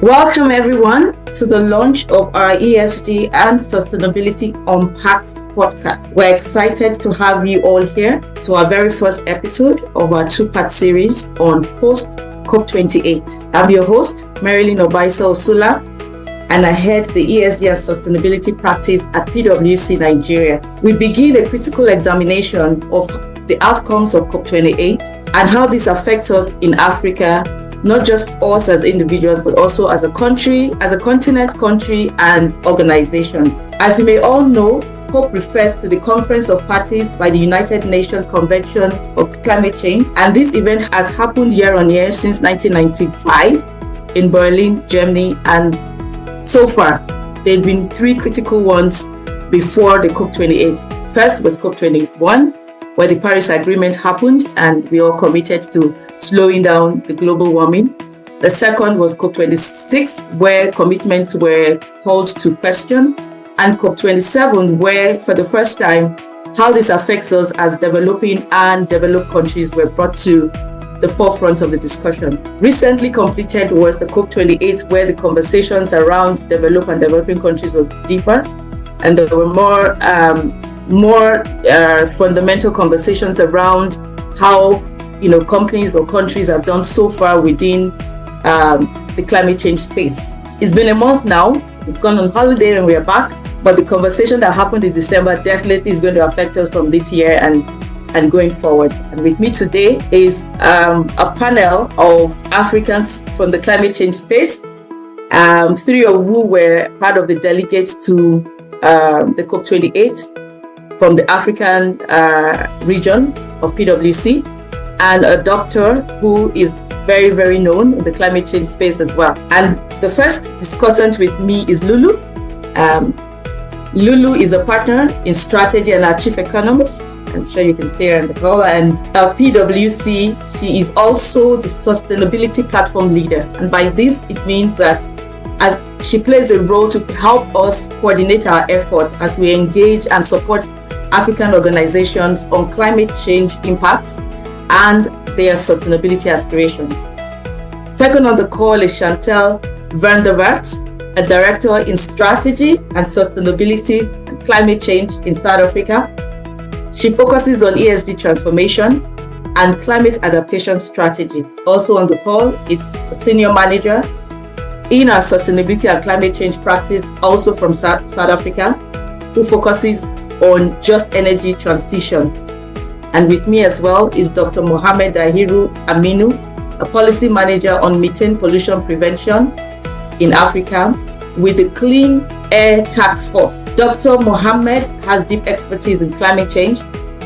Welcome everyone to the launch of our ESG and Sustainability Unpacked podcast. We're excited to have you all here to our very first episode of our two-part series on post COP28. I'm your host, Marilyn Obaisa Osula, and I head the ESG and Sustainability practice at PwC Nigeria. We begin a critical examination of the outcomes of COP28 and how this affects us in Africa, not just us as individuals, but also as a country, as a continent, country, and organizations. As you may all know, COP refers to the Conference of Parties by the United Nations Convention on Climate Change, and this event has happened year on year since 1995 in Berlin, Germany, and so far, there have been three critical ones before the COP28. First was COP21, where the Paris Agreement happened and we all committed to slowing down the global warming. The second was COP26, where commitments were called to question, and COP27, where for the first time, how this affects us as developing and developed countries were brought to the forefront of the discussion. Recently completed was the COP28, where the conversations around developed and developing countries were deeper, and there were more fundamental conversations around how companies or countries have done so far within the climate change space. It's been a month now. We've gone on holiday and we are back, but the conversation that happened in December definitely is going to affect us from this year and going forward. And with me today is a panel of Africans from the climate change space. Three of who were part of the delegates to the COP28 from the African region of PwC, and a doctor who is very, very known in the climate change space as well. And the first discussant with me is Lulu. Lulu is a partner in strategy and our chief economist. I'm sure you can see her in the call. And at PwC, she is also the sustainability platform leader. And by this, it means that she plays a role to help us coordinate our effort as we engage and support African organizations on climate change impact and their sustainability aspirations. Second on the call is Chantal van der Waart, a director in strategy and sustainability and climate change in South Africa. She focuses on ESG transformation and climate adaptation strategy. Also on the call, it's a senior manager in our sustainability and climate change practice, also from South Africa, who focuses on just energy transition. And with me as well is Dr. Mohammed Dahiru Aminu, a policy manager on methane pollution prevention in Africa with the Clean Air Task Force. Dr. Mohammed has deep expertise in climate change,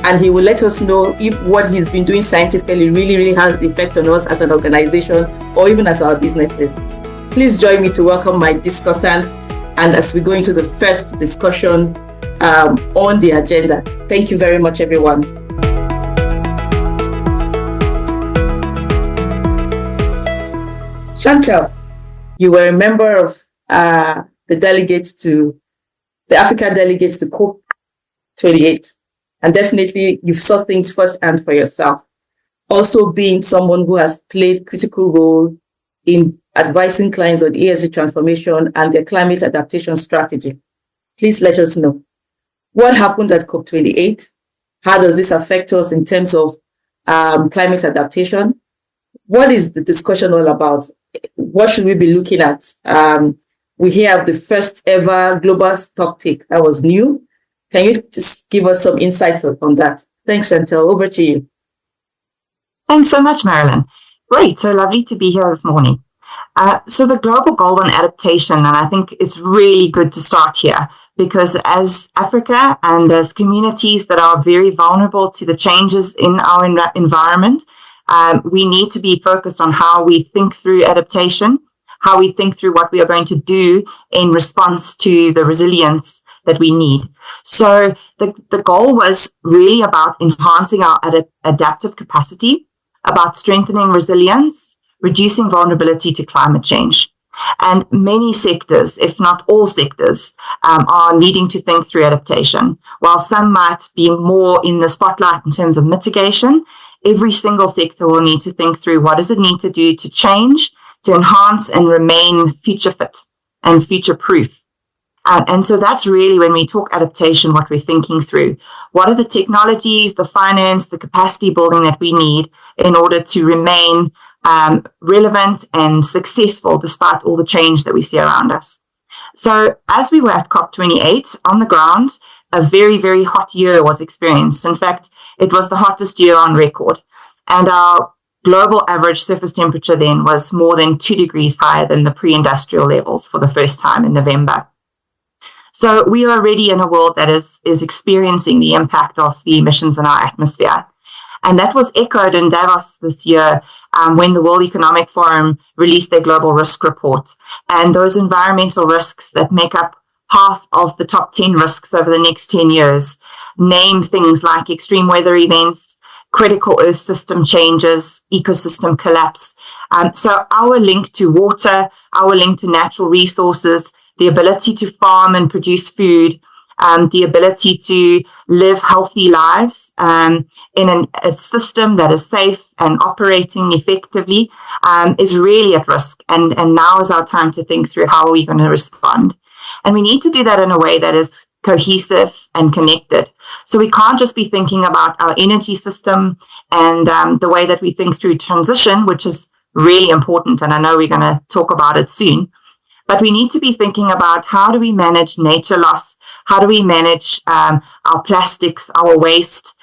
and he will let us know if what he's been doing scientifically really has an effect on us as an organization or even as our businesses. Please join me to welcome my discussant, and as we go into the first discussion on the agenda. Thank you very much, everyone. Chantal, you were a member of the Africa delegates to COP28, and definitely you've saw things firsthand for yourself. Also being someone who has played critical role in advising clients on ESG transformation and their climate adaptation strategy. Please let us know. What happened at COP28? How does this affect us in terms of climate adaptation? What is the discussion all about? What should we be looking at? We have the first ever global stock take. That was new. Can you just give us some insight on that? Thanks, Chantal. Over to you. Thanks so much, Marilyn. Great. So lovely to be here this morning. So the global goal on adaptation, and I think it's really good to start here, because as Africa and as communities that are very vulnerable to the changes in our environment, we need to be focused on how we think through adaptation, how we think through what we are going to do in response to the resilience that we need. So the goal was really about enhancing our adaptive capacity, about strengthening resilience, reducing vulnerability to climate change. And many sectors, if not all sectors, are needing to think through adaptation. While some might be more in the spotlight in terms of mitigation, every single sector will need to think through what does it need to do to change to enhance and remain future fit and future proof. And so that's really when we talk adaptation, what we're thinking through. What are the technologies, the finance, the capacity building that we need in order to remain relevant and successful despite all the change that we see around us? So as we were at COP28 on the ground, a very, very hot year was experienced. In fact, it was the hottest year on record. And our global average surface temperature then was more than 2 degrees higher than the pre-industrial levels for the first time in November. So we are already in a world that is experiencing the impact of the emissions in our atmosphere. And that was echoed in Davos this year when the World Economic Forum released their global risk report. And those environmental risks that make up half of the top 10 risks over the next 10 years name things like extreme weather events, critical earth system changes, ecosystem collapse. So our link to water, our link to natural resources, the ability to farm and produce food, the ability to live healthy lives in a system that is safe and operating effectively is really at risk. And now is our time to think through how are we going to respond. And we need to do that in a way that is cohesive and connected. So we can't just be thinking about our energy system and the way that we think through transition, which is really important. And I know we're going to talk about it soon. But we need to be thinking about how do we manage nature loss? How do we manage our plastics, our waste,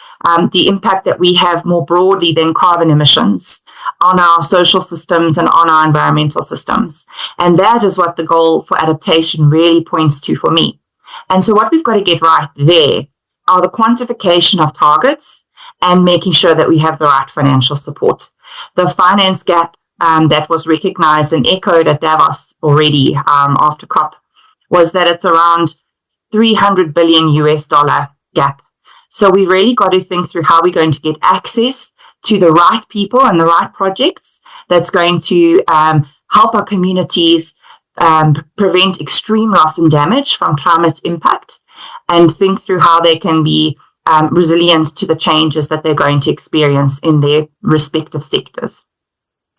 the impact that we have more broadly than carbon emissions on our social systems and on our environmental systems? And that is what the goal for adaptation really points to for me. And so what we've got to get right there are the quantification of targets and making sure that we have the right financial support. The finance gap that was recognized and echoed at Davos already after COP was that it's around $300 billion gap. So we really got to think through how we're going to get access to the right people and the right projects that's going to help our communities prevent extreme loss and damage from climate impact and think through how they can be resilient to the changes that they're going to experience in their respective sectors.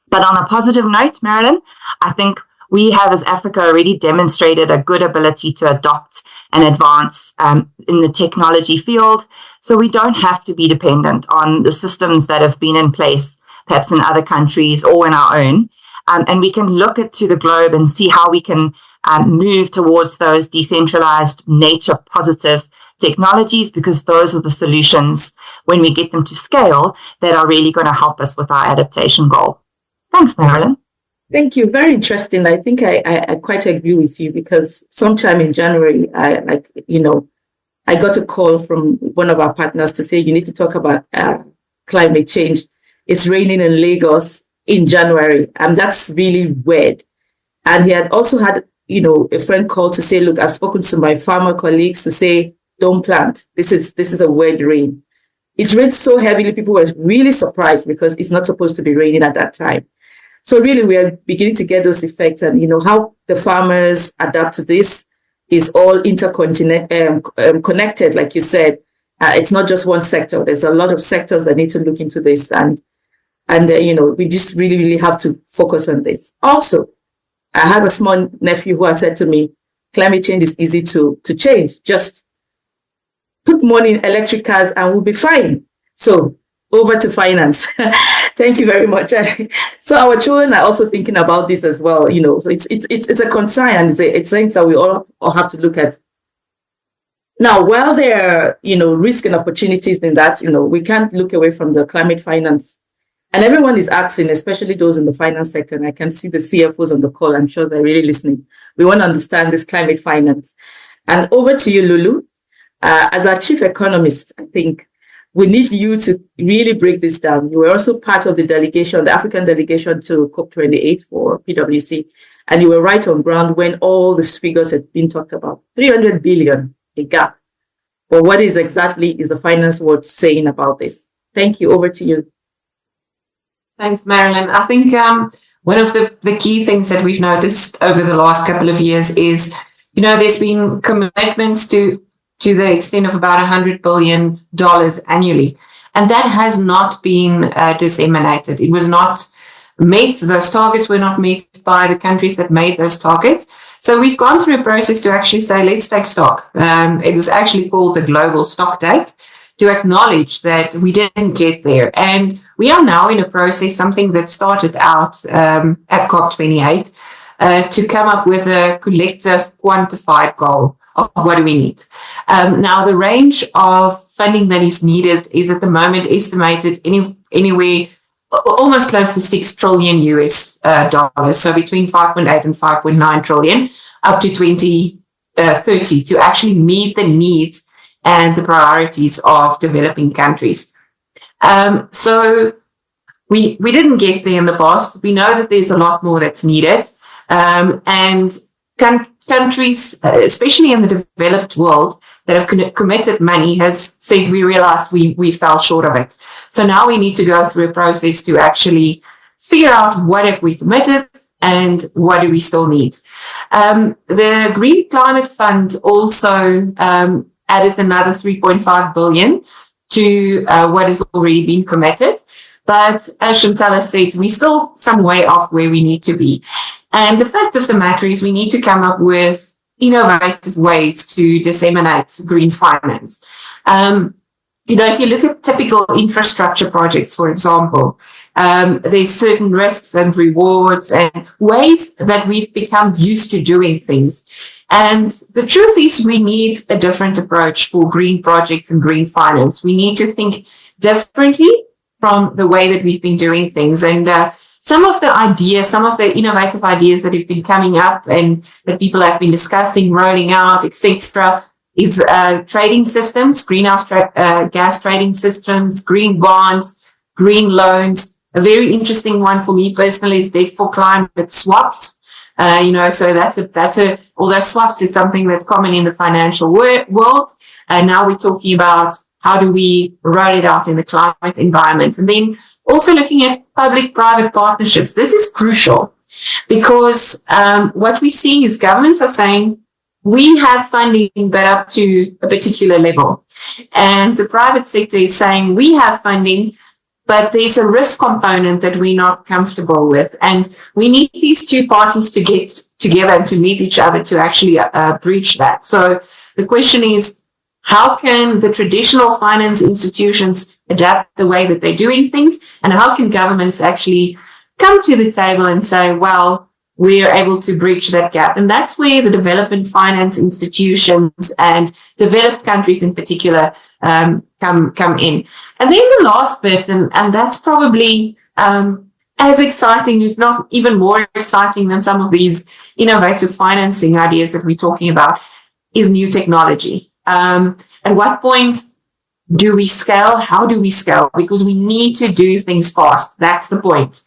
But on a positive note, Marilyn, I think we have as Africa already demonstrated a good ability to adopt and advance in the technology field. So we don't have to be dependent on the systems that have been in place, perhaps in other countries or in our own. And we can look to the globe and see how we can move towards those decentralized, nature positive technologies, because those are the solutions when we get them to scale that are really going to help us with our adaptation goal. Thanks, Marilyn. Thank you. Very interesting. I think I quite agree with you because sometime in January, I got a call from one of our partners to say you need to talk about climate change. It's raining in Lagos in January, and that's really weird. And he had also had, a friend call to say, look, I've spoken to my farmer colleagues to say, don't plant. This is a weird rain. It rained so heavily, people were really surprised because it's not supposed to be raining at that time. So really, we are beginning to get those effects, and how the farmers adapt to this is all connected. Like you said, it's not just one sector. There's a lot of sectors that need to look into this, and we just really, really have to focus on this. Also, I have a small nephew who had said to me, climate change is easy to change. Just put money in electric cars and we'll be fine. So over to finance. Thank you very much. So our children are also thinking about this as well. So it's a concern, and it's things that we all have to look at. Now, while there are, risks and opportunities in that, we can't look away from the climate finance. And everyone is asking, especially those in the finance sector, and I can see the CFOs on the call. I'm sure they're really listening. We want to understand this climate finance. And over to you, Lulu. As our chief economist, I think we need you to really break this down. You were also part of the delegation, the African delegation to COP28 for PwC, and you were right on ground when all these figures had been talked about. 300 billion, a gap. But what is the finance world saying about this? Thank you. Over to you. Thanks, Marilyn. I think one of the key things that we've noticed over the last couple of years is, there's been commitments to the extent of about $100 billion annually. And that has not been disseminated. It was not met. Those targets were not met. by the countries that made those targets. So we've gone through a process to actually say, let's take stock. It was actually called the Global Stock Take, to acknowledge that we didn't get there. And we are now in a process, something that started out at COP28, to come up with a collective quantified goal of what do we need. Now, the range of funding that is needed is at the moment estimated anywhere almost close to $6 trillion US dollars. So between 5.8 and 5.9 trillion up to 2030 to actually meet the needs and the priorities of developing countries. So we didn't get there in the past. We know that there's a lot more that's needed. And countries, especially in the developed world, that have committed money has said we realized we fell short of it. So now we need to go through a process to actually figure out what have we committed and what do we still need. The Green Climate Fund also added another 3.5 billion to what has already been committed. But as Chantal said, we're still some way off where we need to be. And the fact of the matter is we need to come up with innovative ways to disseminate green finance. If you look at typical infrastructure projects, for example, there's certain risks and rewards and ways that we've become used to doing things. And the truth is we need a different approach for green projects and green finance. We need to think differently from the way that we've been doing things. And some of the ideas, some of the innovative ideas that have been coming up and that people have been discussing, rolling out, etc., is trading systems, greenhouse gas trading systems, green bonds, green loans. A very interesting one for me personally is debt for climate swaps. So although swaps is something that's common in the financial world, and now we're talking about how do we roll it out in the climate environment. And then also looking at public-private partnerships. This is crucial because what we're seeing is governments are saying, we have funding, but up to a particular level. And the private sector is saying, we have funding, but there's a risk component that we're not comfortable with. And we need these two parties to get together and to meet each other to actually breach that. So the question is, how can the traditional finance institutions adapt the way that they're doing things? And how can governments actually come to the table and say, well, we're able to breach that gap? And that's where the development finance institutions and developed countries in particular come in. And then the last bit, and that's probably as exciting, if not even more exciting than some of these innovative financing ideas that we're talking about, is new technology. At what point do we scale? How do we scale? Because we need to do things fast. That's the point.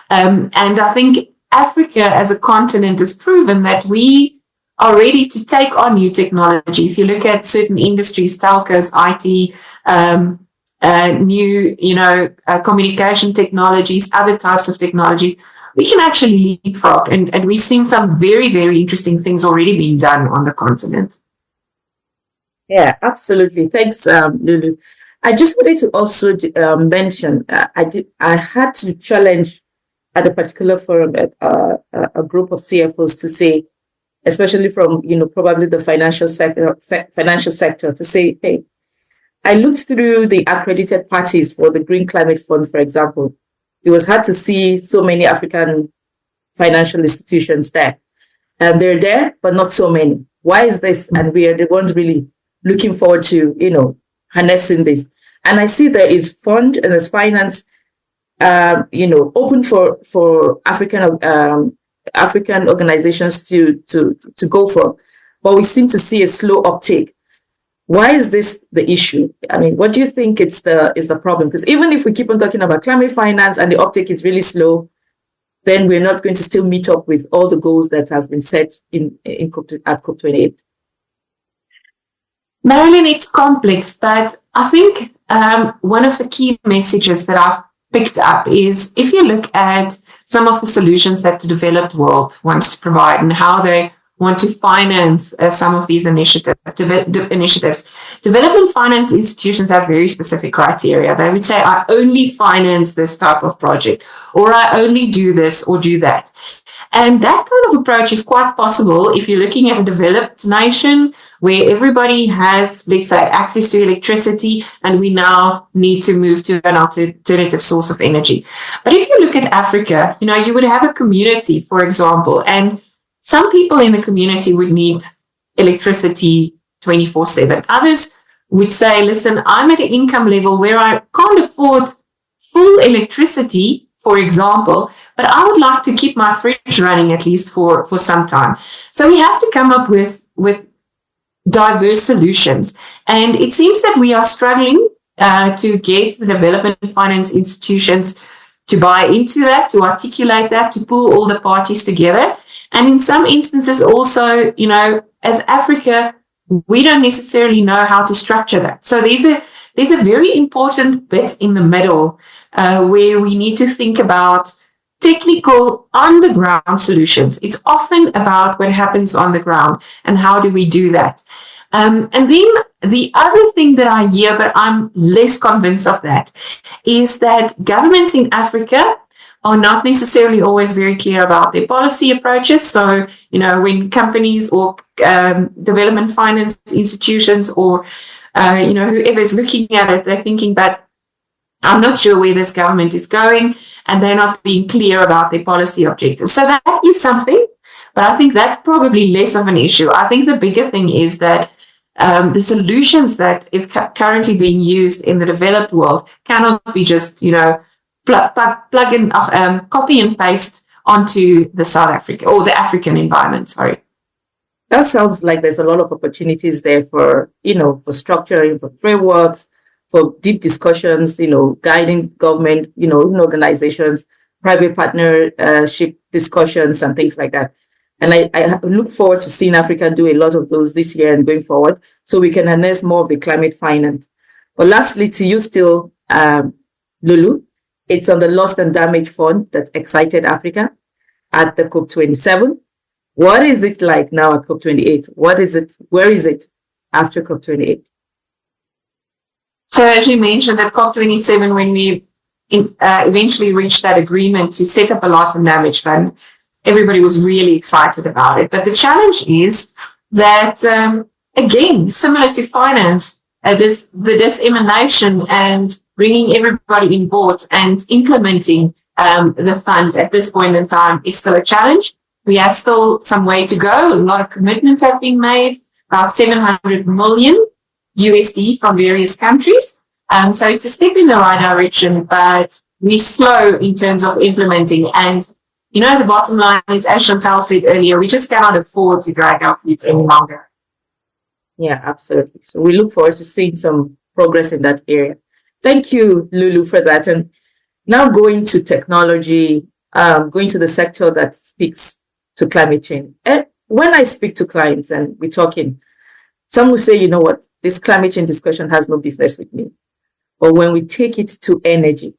And I think Africa as a continent has proven that we are ready to take on new technology. If you look at certain industries, telcos, IT, new, communication technologies, other types of technologies, we can actually leapfrog. And we've seen some very, very interesting things already being done on the continent. Yeah, absolutely. Thanks, Lulu. I just wanted to also mention, I had to challenge at a particular forum a group of CFOs to say, especially from probably the financial sector, to say, hey, I looked through the accredited parties for the Green Climate Fund, for example. It was hard to see so many African financial institutions there, and they're there, but not so many. Why is this? And we are the ones really looking forward to, harnessing this. And I see there is fund and there's finance, open for African organizations to go for, but we seem to see a slow uptake. Why is this the issue? I mean, what do you think is the problem? Because even if we keep on talking about climate finance and the uptake is really slow, then we're not going to still meet up with all the goals that has been set at COP28. Marilyn, it's complex, but I think one of the key messages that I've picked up is if you look at some of the solutions that the developed world wants to provide and how they want to finance some of these initiatives. Development finance institutions have very specific criteria. They would say, I only finance this type of project, or I only do this or do that. And that kind of approach is quite possible if you're looking at a developed nation where everybody has, let's say, access to electricity, and we now need to move to an alternative source of energy. But if you look at Africa, you would have a community, for example, and some people in the community would need electricity 24/7. Others would say, listen, I'm at an income level where I can't afford full electricity, for example, but I would like to keep my fridge running at least for some time. So we have to come up with diverse solutions. And it seems that we are struggling to get the development finance institutions to buy into that, to articulate that, to pull all the parties together. And in some instances also, as Africa, we don't necessarily know how to structure that. So there's a very important bit in the middle where we need to think about technical on-the-ground solutions. It's often about what happens on the ground and how do we do that. And then the other thing that I hear, but I'm less convinced of that, is that governments in Africa are not necessarily always very clear about their policy approaches. So, when companies or development finance institutions or, whoever is looking at it, they're thinking, but I'm not sure where this government is going, and they're not being clear about their policy objectives. So that is something, but I think that's probably less of an issue. I think the bigger thing is that the solutions that is currently being used in the developed world cannot be just, plug in, copy and paste onto the South Africa or the African environment. Sorry. That sounds like there's a lot of opportunities there for, for structuring, for frameworks, for deep discussions, guiding government, organizations, private partnership discussions and things like that. And I look forward to seeing Africa do a lot of those this year and going forward so we can harness more of the climate finance. But lastly, to you still, Lulu, it's on the Lost and Damaged Fund that excited Africa at the COP27. What is it like now at COP28? What is it? Where is it after COP28? So as you mentioned, at COP27, when we eventually reached that agreement to set up a loss and damage fund, everybody was really excited about it. But the challenge is that, again, similar to finance, the dissemination and bringing everybody on board and implementing the fund at this point in time is still a challenge. We have still some way to go. A lot of commitments have been made, about $700 million USD from various countries. So it's a step in the right direction, but we're slow in terms of implementing. And, the bottom line is, as Chantal said earlier, we just cannot afford to drag our feet any longer. Yeah, absolutely. So we look forward to seeing some progress in that area. Thank you, Lulu, for that. And now going to technology, going to the sector that speaks to climate change. And when I speak to clients and we're talking, some will say, this climate change discussion has no business with me. But when we take it to energy,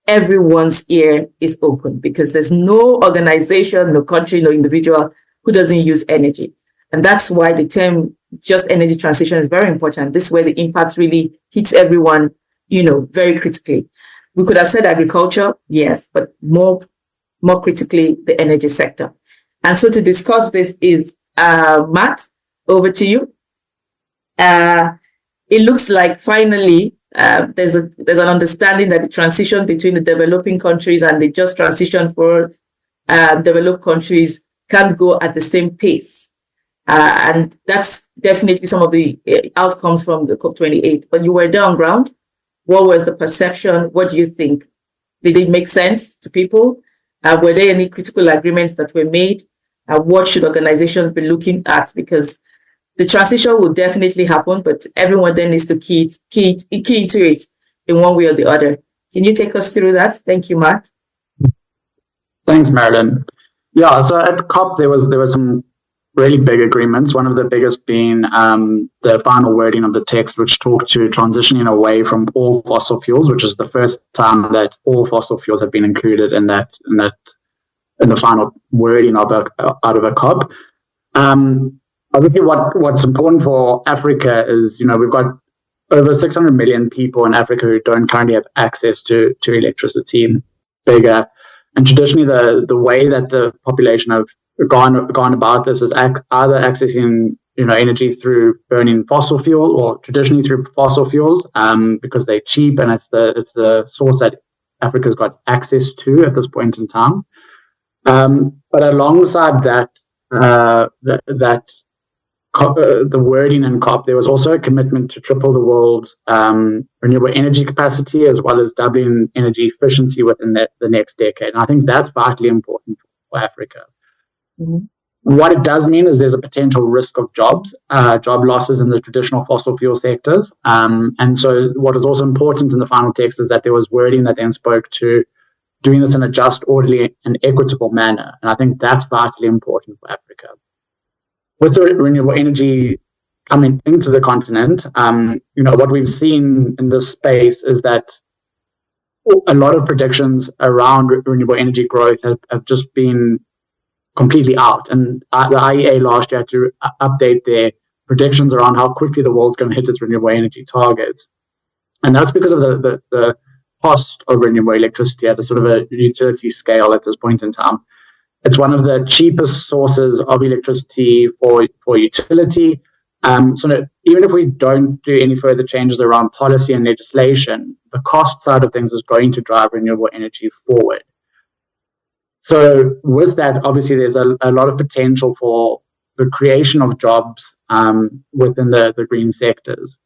everyone's ear is open because there's no organization, no country, no individual who doesn't use energy. And that's why the term just energy transition is very important. This is where the impact really hits everyone, very critically. We could have said agriculture, yes, but more critically, the energy sector. And so to discuss this is Matt, over to you. It looks like finally there's an understanding that the transition between the developing countries and the just transition for developed countries can't go at the same pace. And that's definitely some of the outcomes from the COP28. But you were there on ground. What was the perception? What do you think? Did it make sense to people? Were there any critical agreements that were made? What should organizations be looking at? Because the transition will definitely happen, but everyone then needs to key into it in one way or the other. Can you take us through that? Thank you, Matt. Thanks, Marilyn. Yeah, so at COP, there were some really big agreements, one of the biggest being the final wording of the text, which talked to transitioning away from all fossil fuels, which is the first time that all fossil fuels have been included in the final wording out of a COP. Obviously, what's important for Africa is, we've got over 600 million people in Africa who don't currently have access to electricity. Bigger And traditionally, the way that the population have gone about this is either accessing energy through burning fossil fuel, or traditionally through fossil fuels, because they're cheap and it's the source that Africa's got access to at this point in time. But alongside that, the wording in COP, there was also a commitment to triple the world's renewable energy capacity, as well as doubling energy efficiency within the next decade. And I think that's vitally important for Africa. Mm-hmm. What it does mean is there's a potential risk of job losses in the traditional fossil fuel sectors. And so what is also important in the final text is that there was wording that then spoke to doing this in a just, orderly, and equitable manner. And I think that's vitally important for Africa. With the renewable energy coming into the continent, what we've seen in this space is that a lot of predictions around renewable energy growth have just been completely out. And the IEA last year had to update their predictions around how quickly the world's going to hit its renewable energy targets. And that's because of the cost of renewable electricity at a sort of a utility scale at this point in time. It's one of the cheapest sources of electricity for utility. So even if we don't do any further changes around policy and legislation, the cost side of things is going to drive renewable energy forward. So with that, obviously, there's a lot of potential for the creation of jobs within the green sectors.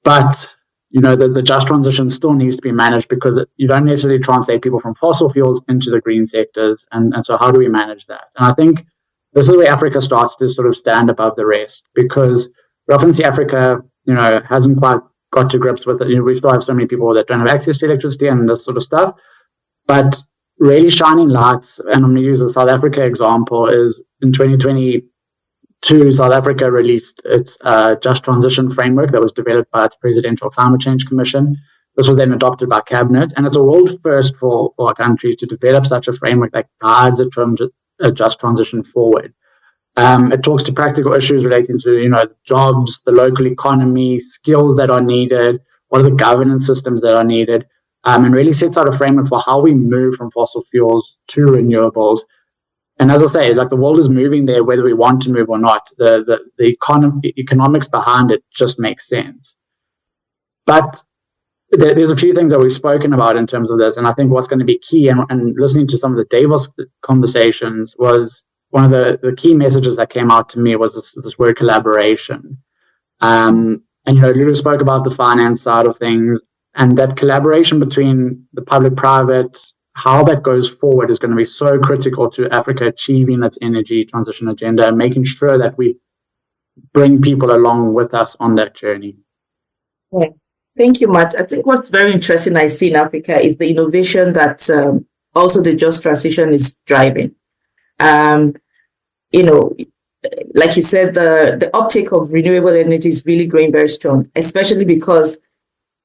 But the just transition still needs to be managed, because you don't necessarily translate people from fossil fuels into the green sectors. And so how do we manage that? And I think this is where Africa starts to sort of stand above the rest, because we often see Africa, hasn't quite got to grips with it. We still have so many people that don't have access to electricity and this sort of stuff. But really shining lights, and I'm going to use the South Africa example, is in 2022, South Africa released its Just Transition Framework that was developed by its Presidential Climate Change Commission. This was then adopted by Cabinet, and it's a world first for a country to develop such a framework that guides a just transition forward. It talks to practical issues relating to, jobs, the local economy, skills that are needed, what are the governance systems that are needed, and really sets out a framework for how we move from fossil fuels to renewables. And as I say, the world is moving there, whether we want to move or not. The economics behind it just makes sense. But there's a few things that we've spoken about in terms of this, and I think what's going to be key, and listening to some of the Davos conversations, was one of the key messages that came out to me was this word collaboration. And Lulu spoke about the finance side of things, and that collaboration between the public-private, how that goes forward is going to be so critical to Africa achieving its energy transition agenda and making sure that we bring people along with us on that journey. Yeah. Thank you, Matt. I think what's very interesting I see in Africa is the innovation that also the just transition is driving. Like you said, the uptake of renewable energy is really growing very strong, especially because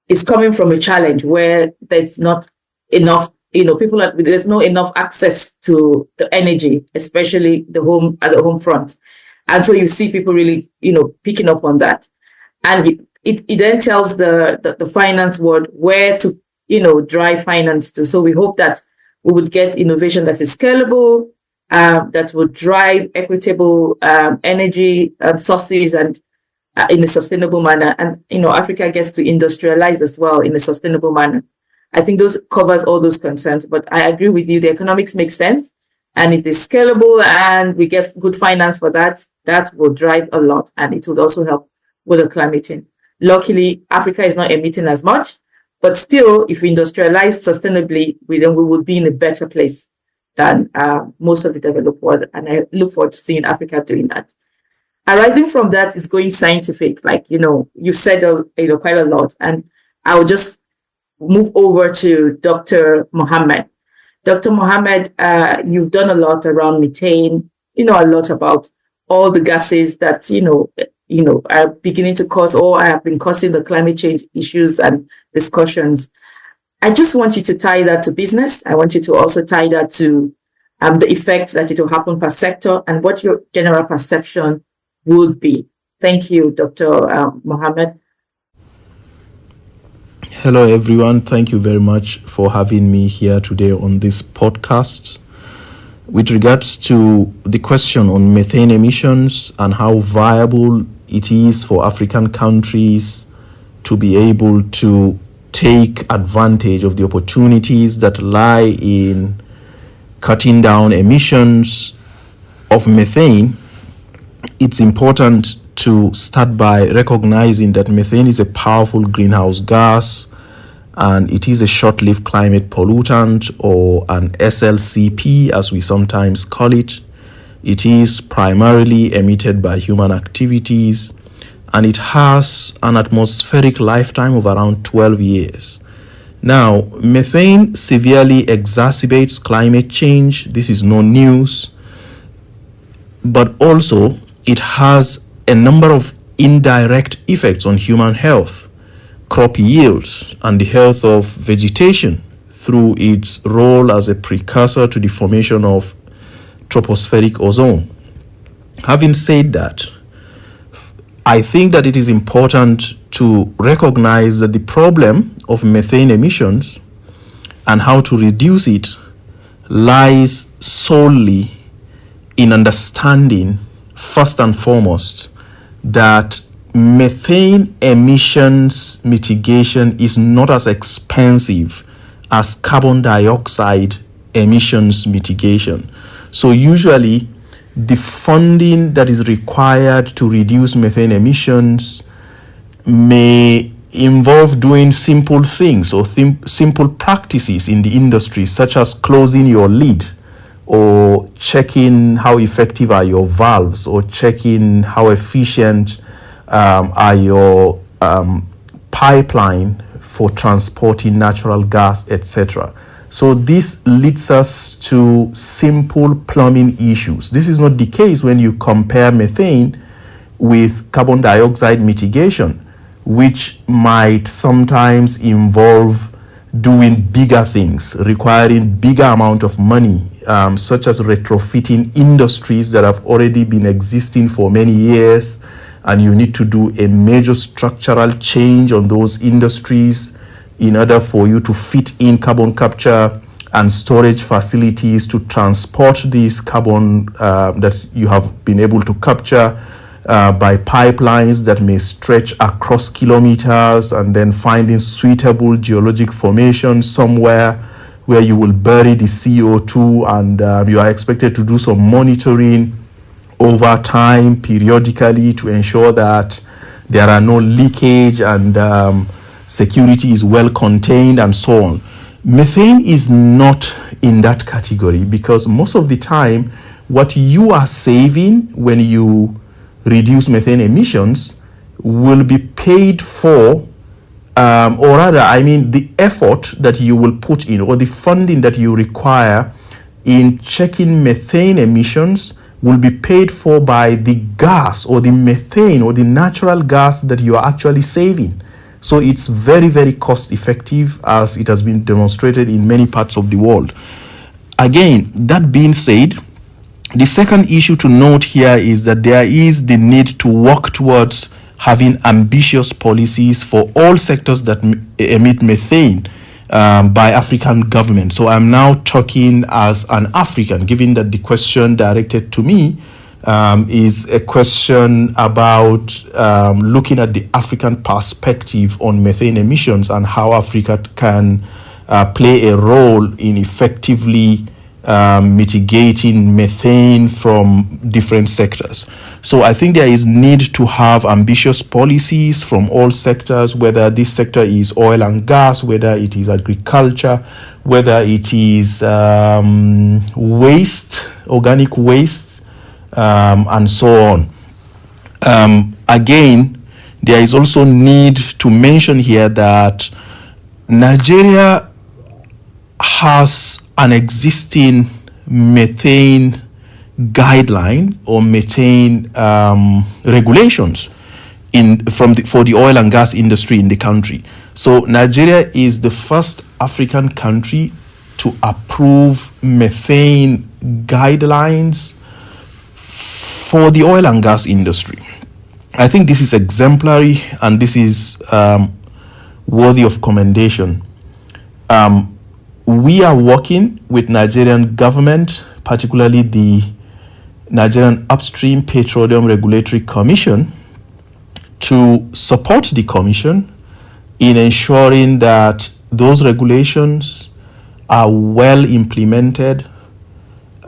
it's coming from a challenge where there's not enough there's no enough access to the energy, especially at the home front. And so you see people really, picking up on that. And it then tells the finance world where to, drive finance to. So we hope that we would get innovation that is scalable, that would drive equitable energy sources and in a sustainable manner. And, Africa gets to industrialize as well in a sustainable manner. I think those covers all those concerns, but I agree with you. The economics make sense. And if it's scalable and we get good finance for that, that will drive a lot. And it would also help with the climate change. Luckily, Africa is not emitting as much, but still, if we industrialize sustainably, then we would be in a better place than most of the developed world. And I look forward to seeing Africa doing that. Arising from that is going scientific. You said quite a lot. And I will just move over to Dr. Mohammed. Dr. Mohammed, you've done a lot around methane, a lot about all the gases that, are beginning to cause or have been causing the climate change issues and discussions. I just want you to tie that to business. I want you to also tie that to the effects that it will happen per sector and what your general perception would be. Thank you, Dr. Mohammed. Hello, everyone. Thank you very much for having me here today on this podcast. With regards to the question on methane emissions and how viable it is for African countries to be able to take advantage of the opportunities that lie in cutting down emissions of methane, it's important to start by recognizing that methane is a powerful greenhouse gas and it is a short-lived climate pollutant, or an SLCP as we sometimes call it. It is primarily emitted by human activities and it has an atmospheric lifetime of around 12 years. Now, methane severely exacerbates climate change. This is no news, but also it has a number of indirect effects on human health, crop yields, and the health of vegetation through its role as a precursor to the formation of tropospheric ozone. Having said that, I think that it is important to recognize that the problem of methane emissions and how to reduce it lies solely in understanding, first and foremost, that methane emissions mitigation is not as expensive as carbon dioxide emissions mitigation. So usually the funding that is required to reduce methane emissions may involve doing simple things or simple practices in the industry, such as closing your lid, or checking how effective are your valves, or checking how efficient are your pipeline for transporting natural gas, etc. So this leads us to simple plumbing issues. This is not the case when you compare methane with carbon dioxide mitigation, which might sometimes involve doing bigger things, requiring bigger amount of money, such as retrofitting industries that have already been existing for many years, and you need to do a major structural change on those industries in order for you to fit in carbon capture and storage facilities to transport this carbon that you have been able to capture by pipelines that may stretch across kilometers, and then finding suitable geologic formation somewhere where you will bury the CO2, and you are expected to do some monitoring over time, periodically, to ensure that there are no leakage and security is well contained and so on. Methane is not in that category, because most of the time what you are saving when you reduce methane emissions will be paid for, or rather, the effort that you will put in, or the funding that you require in checking methane emissions, will be paid for by the gas or the methane or the natural gas that you are actually saving. So it's very, very cost effective, as it has been demonstrated in many parts of the world. Again, that being said, the second issue to note here is that there is the need to work towards having ambitious policies for all sectors that emit methane by African governments. So I'm now talking as an African, given that the question directed to me is a question about looking at the African perspective on methane emissions and how Africa can play a role in effectively mitigating methane from different sectors. So I think there is need to have ambitious policies from all sectors, whether this sector is oil and gas, whether it is agriculture, whether it is waste, organic waste, and so on. Again, there is also need to mention here that Nigeria has an existing methane guideline or methane regulations for the oil and gas industry in the country. So Nigeria is the first African country to approve methane guidelines for the oil and gas industry. I think this is exemplary, and this is worthy of commendation. We are working with Nigerian government, particularly the Nigerian Upstream Petroleum Regulatory Commission, to support the commission in ensuring that those regulations are well implemented.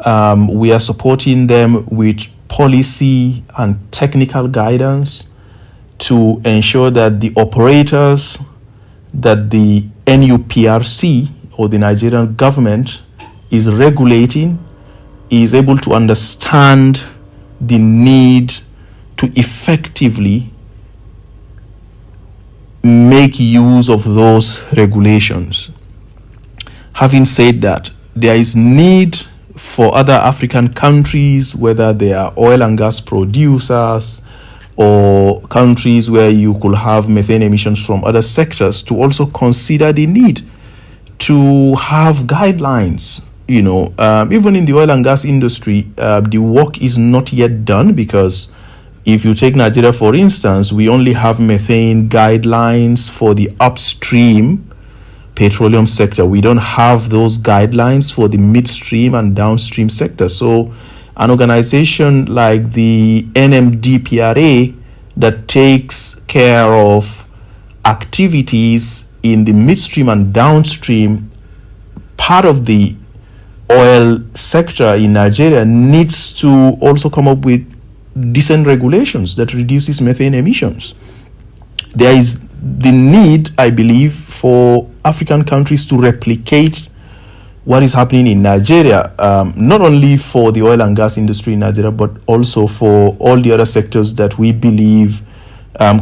We are supporting them with policy and technical guidance to ensure that the operators that the NUPRC or the Nigerian government is regulating is able to understand the need to effectively make use of those regulations. Having said that, there is need for other African countries, whether they are oil and gas producers or countries where you could have methane emissions from other sectors, to also consider the need to have guidelines. Even in the oil and gas industry, the work is not yet done, because if you take Nigeria, for instance, we only have methane guidelines for the upstream petroleum sector. We don't have those guidelines for the midstream and downstream sector. So an organization like the NMDPRA that takes care of activities in the midstream and downstream part of the oil sector in Nigeria needs to also come up with decent regulations that reduces methane emissions. There is the need, I believe, for African countries to replicate what is happening in Nigeria, not only for the oil and gas industry in Nigeria, but also for all the other sectors that we believe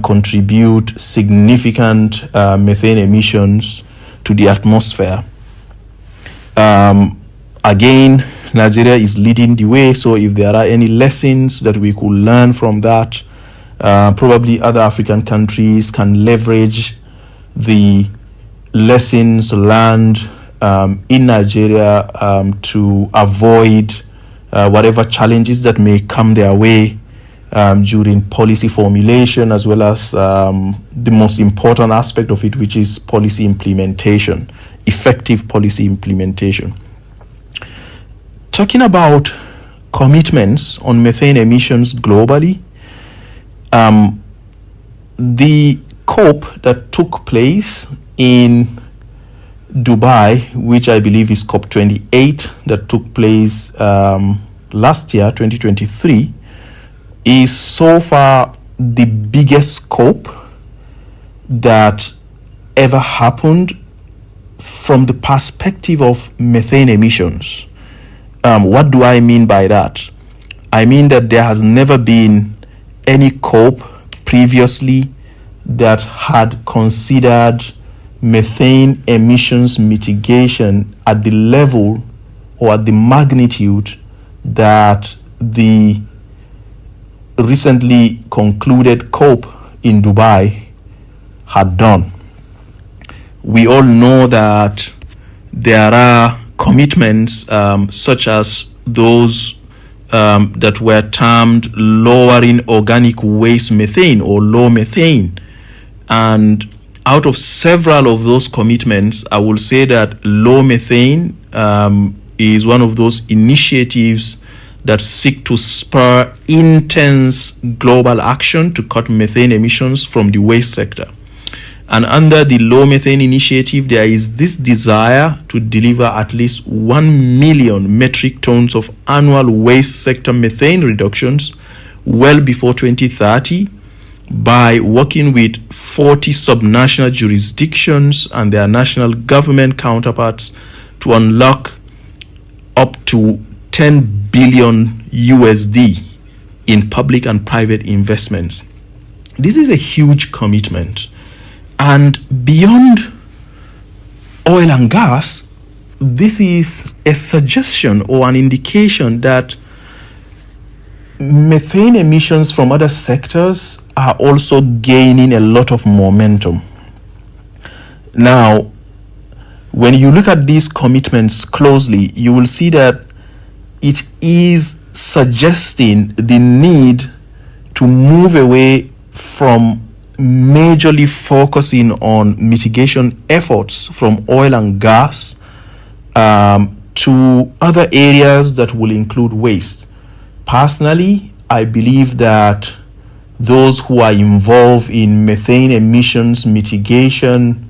contribute significant methane emissions to the atmosphere. Again, Nigeria is leading the way, so if there are any lessons that we could learn from that, probably other African countries can leverage the lessons learned in Nigeria to avoid whatever challenges that may come their way during policy formulation, as well as the most important aspect of it, which is policy implementation, effective policy implementation. Talking about commitments on methane emissions globally, the COP that took place in Dubai, which I believe is COP28, that took place last year, 2023, is so far the biggest COP that ever happened from the perspective of methane emissions. What do I mean by that? I mean that there has never been any COP previously that had considered methane emissions mitigation at the level or at the magnitude that the recently concluded COP in Dubai had done. We all know that there are commitments such as those that were termed lowering organic waste methane or low methane. And out of several of those commitments, I will say that low methane is one of those initiatives that seek to spur intense global action to cut methane emissions from the waste sector. And under the low methane initiative, there is this desire to deliver at least 1 million metric tons of annual waste sector methane reductions well before 2030 by working with 40 subnational jurisdictions and their national government counterparts to unlock up to 10 billion USD in public and private investments. This is a huge commitment. And beyond oil and gas, this is a suggestion or an indication that methane emissions from other sectors are also gaining a lot of momentum. Now, when you look at these commitments closely, you will see that it is suggesting the need to move away from majorly focusing on mitigation efforts from oil and gas to other areas that will include waste. Personally, I believe that those who are involved in methane emissions mitigation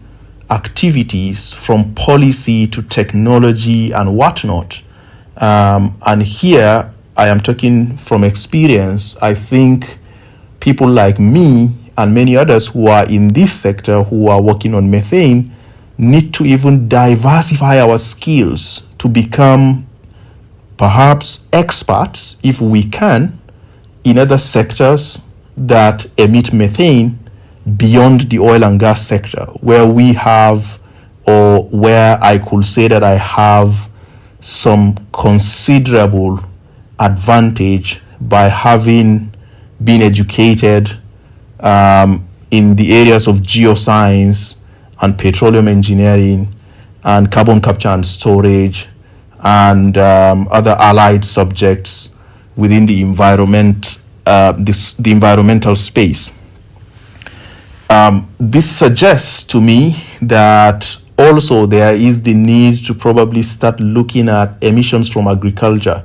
activities, from policy to technology and whatnot, and here I am talking from experience, I think people like me and many others who are in this sector who are working on methane need to even diversify our skills to become perhaps experts, if we can, in other sectors that emit methane beyond the oil and gas sector, where we have, or where I could say that I have some considerable advantage by having been educated in the areas of geoscience and petroleum engineering and carbon capture and storage and other allied subjects within the environment, the environmental space. This suggests to me that also there is the need to probably start looking at emissions from agriculture.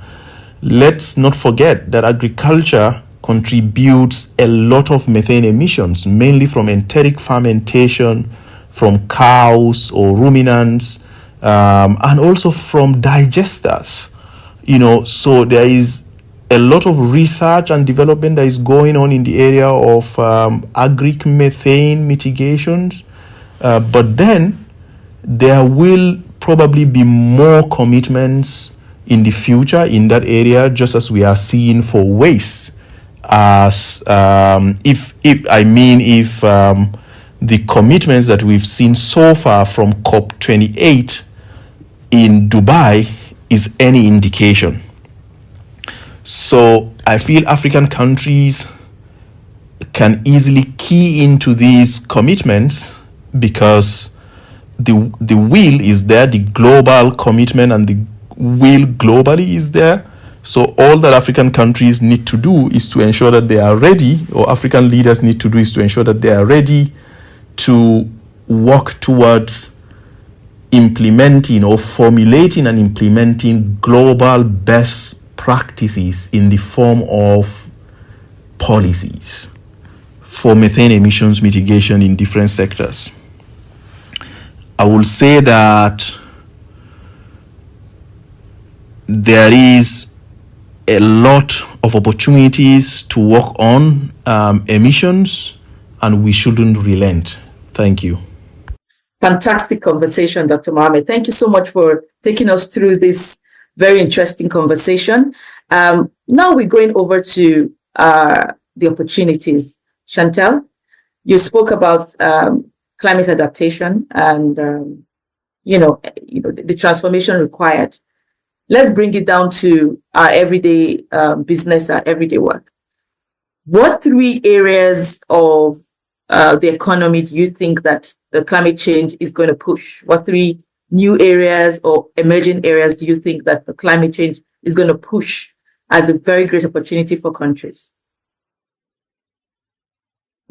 Let's not forget that agriculture contributes a lot of methane emissions, mainly from enteric fermentation, from cows or ruminants, and also from digesters. So there is a lot of research and development that is going on in the area of agric methane mitigations, but then there will probably be more commitments in the future in that area, just as we are seeing for waste. As if the commitments that we've seen so far from COP28 in Dubai is any indication. So I feel African countries can easily key into these commitments because the will is there, the global commitment and the will globally is there. So all that African countries need to do is to ensure that they are ready, or African leaders need to do is to ensure that they are ready to work towards implementing or formulating and implementing global best practices in the form of policies for methane emissions mitigation in different sectors. I will say that there is a lot of opportunities to work on emissions, and we shouldn't relent. Thank you. Fantastic conversation, Dr. Mohammed. Thank you so much for taking us through this very interesting conversation. Now we're going over to the opportunities. Chantel, you spoke about climate adaptation and the transformation required. Let's bring it down to our everyday business, our everyday work. What 3 areas of the economy do you think that the climate change is going to push? What 3 new areas or emerging areas do you think that the climate change is going to push as a very great opportunity for countries?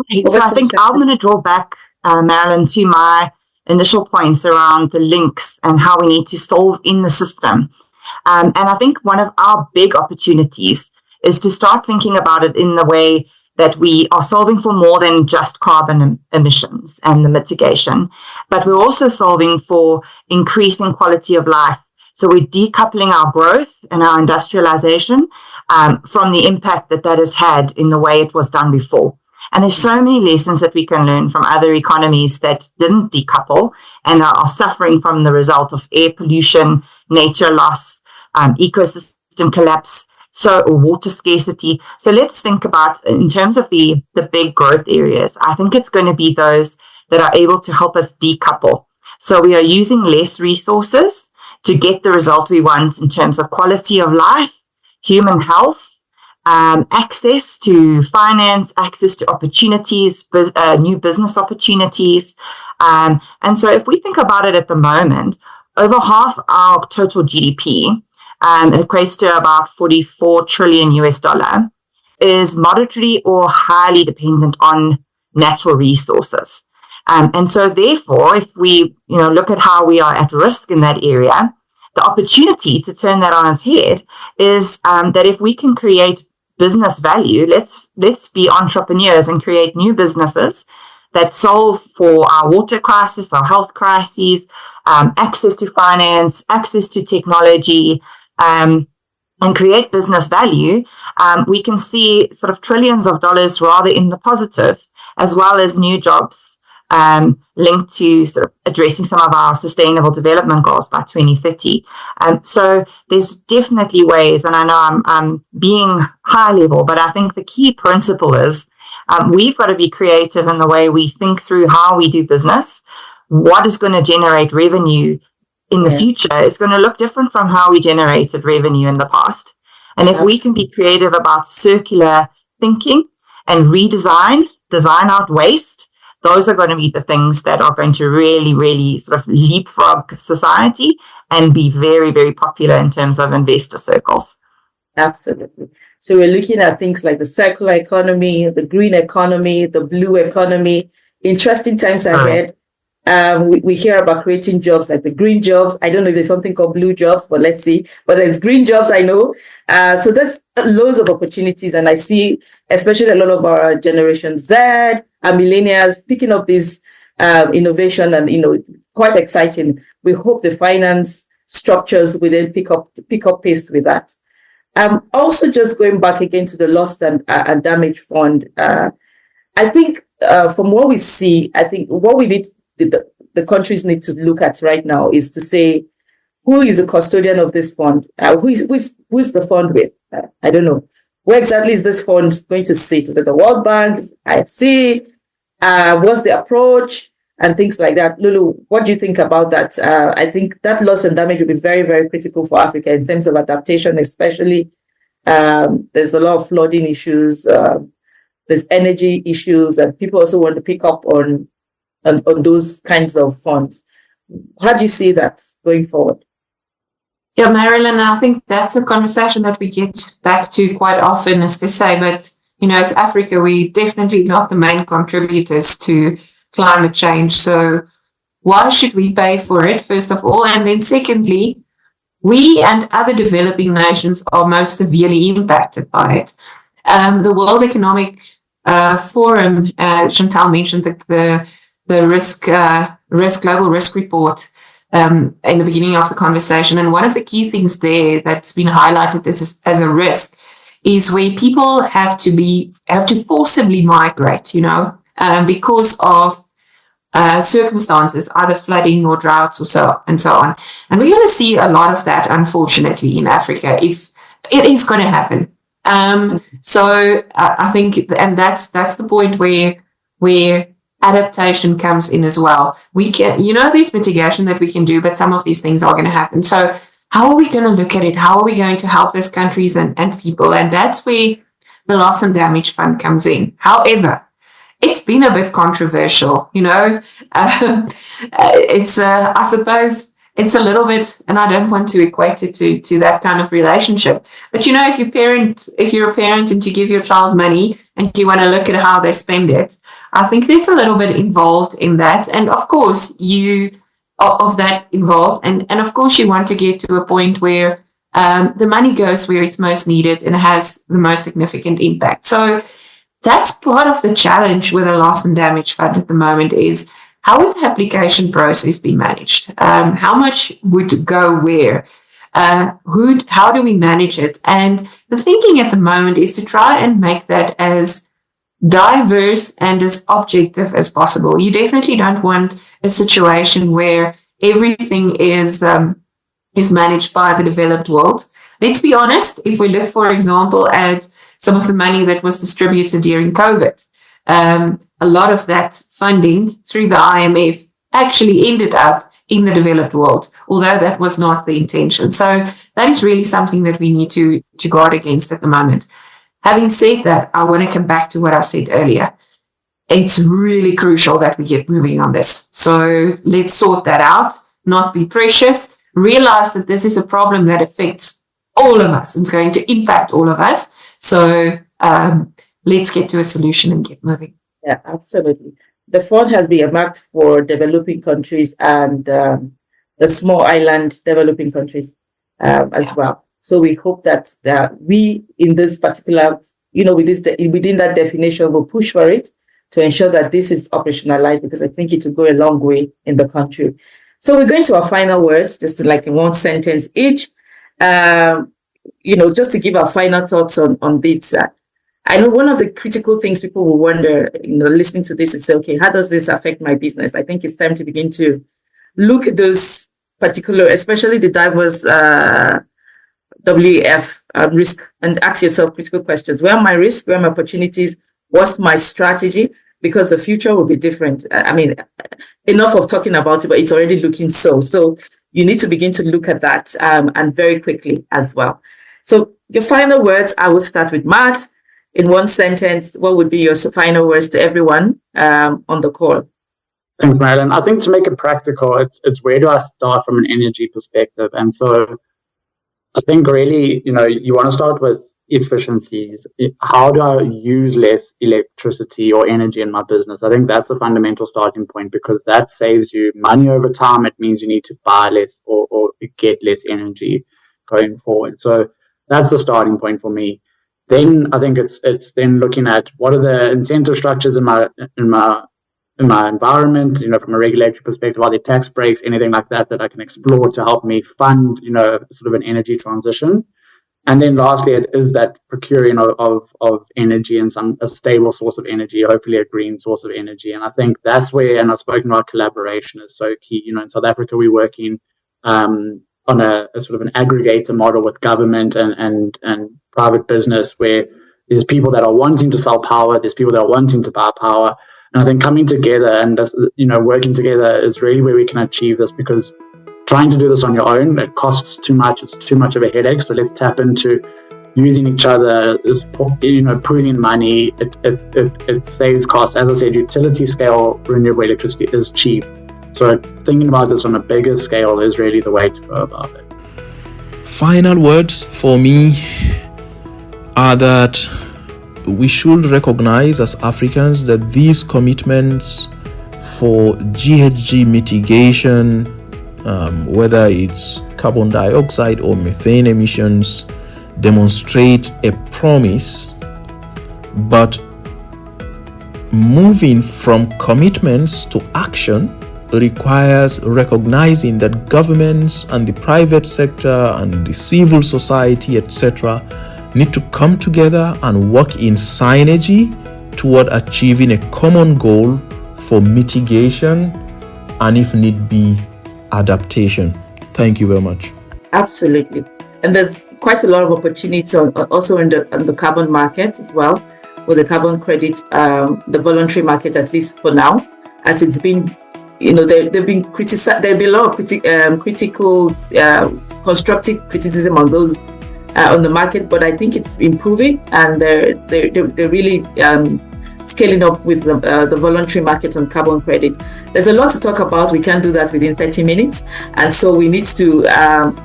Right. So I think I'm going to draw back, Marilyn, to my initial points around the links and how we need to solve in the system. And I think one of our big opportunities is to start thinking about it in the way that we are solving for more than just carbon emissions and the mitigation, but we're also solving for increasing quality of life. So we're decoupling our growth and our industrialization from the impact that has had in the way it was done before. And there's so many lessons that we can learn from other economies that didn't decouple and are suffering from the result of air pollution, nature loss, ecosystem collapse, so water scarcity. So let's think about, in terms of the big growth areas, I think it's going to be those that are able to help us decouple. So we are using less resources to get the result we want in terms of quality of life, human health, access to finance, access to opportunities, new business opportunities. And so if we think about it at the moment, over half our total GDP, it equates to about $44 trillion US, is moderately or highly dependent on natural resources. And so therefore, if we look at how we are at risk in that area, the opportunity to turn that on its head is that if we can create business value, let's be entrepreneurs and create new businesses that solve for our water crisis, our health crises, access to finance, access to technology, and create business value. We can see sort of trillions of dollars rather in the positive, as well as new jobs linked to sort of addressing some of our sustainable development goals by 2030. So there's definitely ways, and I know I'm being high level, but I think the key principle is we've got to be creative in the way we think through how we do business. What is going to generate revenue in the future is going to look different from how we generated revenue in the past. And if we can be creative about circular thinking and design out waste, those are going to be the things that are going to really, really sort of leapfrog society and be very, very popular in terms of investor circles. Absolutely. So we're looking at things like the circular economy, the green economy, the blue economy. Interesting times ahead. We hear about creating jobs like the green jobs. I don't know if there's something called blue jobs, but let's see. But there's green jobs, I know. So there's loads of opportunities. And I see, especially a lot of our Generation Z and millennials picking up this innovation and, quite exciting. We hope the finance structures will then pick up pace with that. Also, just going back again to the Lost and Damaged Fund, I think from what we see, I think what we need, the countries need to look at right now is to say, who is the custodian of this fund? Who is the fund with? I don't know. Where exactly is this fund going to sit? Is it the World Bank, IFC? What's the approach? And things like that. Lulu, what do you think about that? I think that loss and damage will be very, very critical for Africa in terms of adaptation, especially. There's a lot of flooding issues. There's energy issues, and people also want to pick up on those kinds of funds. How do you see that going forward? Yeah, Marilyn, I think that's a conversation that we get back to quite often, as they say, but, as Africa, we definitely not the main contributors to climate change. So why should we pay for it, first of all? And then secondly, we and other developing nations are most severely impacted by it. The World Economic Forum, Chantal mentioned the global risk report in the beginning of the conversation. And one of the key things there that's been highlighted as a risk is where people have to forcibly migrate, because of circumstances, either flooding or droughts and so on. And we're going to see a lot of that, unfortunately, in Africa, if it is going to happen. So I think, and that's the point where adaptation comes in as well. We can, there's mitigation that we can do, but some of these things are going to happen. So how are we going to look at it? How are we going to help those countries and people? And that's where the Loss and Damage Fund comes in. However, it's been a bit controversial, it's, I suppose, it's a little bit, and I don't want to equate it to that kind of relationship. But, if you're a parent and you give your child money and you want to look at how they spend it, I think there's a little bit involved in that. And of course, of that involved. And of course, you want to get to a point where the money goes where it's most needed and has the most significant impact. So that's part of the challenge with the Loss and Damage Fund at the moment is how would the application process be managed? How much would go where? How do we manage it? And the thinking at the moment is to try and make that as diverse and as objective as possible. You definitely don't want a situation where everything is managed by the developed world. Let's be honest, if we look, for example, at some of the money that was distributed during COVID, a lot of that funding through the IMF actually ended up in the developed world, although that was not the intention. So that is really something that we need to guard against at the moment. Having said that, I want to come back to what I said earlier. It's really crucial that we get moving on this. So let's sort that out, not be precious, realize that this is a problem that affects all of us. It's going to impact all of us. So let's get to a solution and get moving. Yeah, absolutely. The fund has been earmarked for developing countries and the small island developing countries as well. So we hope that we, in this particular, within that definition, will push for it to ensure that this is operationalized, because I think it will go a long way in the country. So we're going to our final words, just like in one sentence each. Just to give our final thoughts on this. I know one of the critical things people will wonder, listening to this, is say, okay, how does this affect my business? I think it's time to begin to look at those particular, especially the diverse WEF risk, and ask yourself critical questions. Where are my risks? Where are my opportunities? What's my strategy? Because the future will be different. I mean, enough of talking about it, but it's already looking so. So you need to begin to look at that and very quickly as well. So your final words, I will start with Matt. In one sentence, what would be your final words to everyone on the call? Thanks, Madeline. I think to make it practical, it's where do I start from an energy perspective? And so I think really, you want to start with efficiencies. How do I use less electricity or energy in my business? I think that's a fundamental starting point, because that saves you money over time. It means you need to buy less or get less energy going forward. So that's the starting point for me. Then I think it's then looking at what are the incentive structures in my environment, from a regulatory perspective, are there tax breaks, anything like that I can explore to help me fund, sort of an energy transition. And then lastly, it is that procuring of energy and a stable source of energy, hopefully a green source of energy. And I think that's where, and I've spoken about collaboration is so key. In South Africa, we're working on a sort of an aggregator model with government and private business, where there's people that are wanting to sell power, there's people that are wanting to buy power. And I think coming together and working together is really where we can achieve this, because trying to do this on your own, it costs too much. It's too much of a headache. So let's tap into using each other, pooling money. It saves costs. As I said, utility scale renewable electricity is cheap. So thinking about this on a bigger scale is really the way to go about it. Final words for me are that we should recognize as Africans that these commitments for GHG mitigation, whether it's carbon dioxide or methane emissions, demonstrate a promise, but moving from commitments to action requires recognizing that governments and the private sector and the civil society, etc., need to come together and work in synergy toward achieving a common goal for mitigation and, if need be, adaptation. Thank you very much. Absolutely. And there's quite a lot of opportunities also in the carbon market as well, with the carbon credit, the voluntary market, at least for now, as it's been, they've been criticized. There'll be a lot of critical, constructive criticism on those on the market, but I think it's improving, and they're really scaling up with the voluntary market on carbon credits. There's a lot to talk about. We can't do that within 30 minutes, and so we need to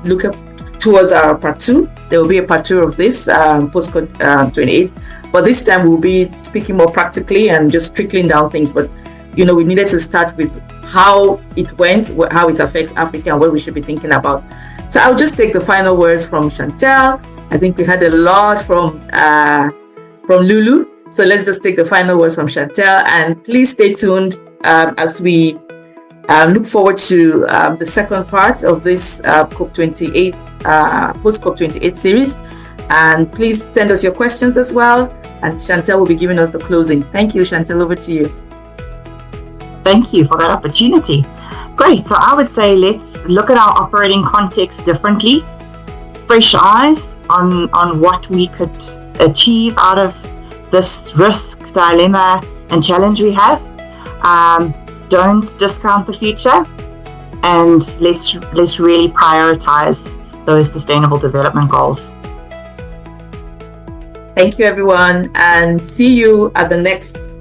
look up towards our part 2. There will be a part 2 of this post COP28, but this time we'll be speaking more practically and just trickling down things. But we needed to start with how it went, how it affects Africa, and what we should be thinking about. So I'll just take the final words from Chantel. I think we had a lot from Lulu. So let's just take the final words from Chantel, and please stay tuned as we look forward to the second part of this COP28 post COP28 series. And please send us your questions as well. And Chantel will be giving us the closing. Thank you, Chantel. Over to you. Thank you for that opportunity. Great. So I would say let's look at our operating context differently. Fresh eyes on what we could achieve out of this risk, dilemma, and challenge we have. Don't discount the future, and let's really prioritize those sustainable development goals. Thank you, everyone, and see you at the next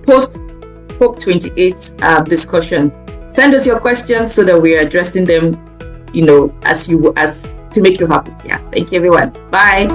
post COP28 discussion. Send us your questions so that we are addressing them, as to make you happy. Yeah. Thank you, everyone. Bye.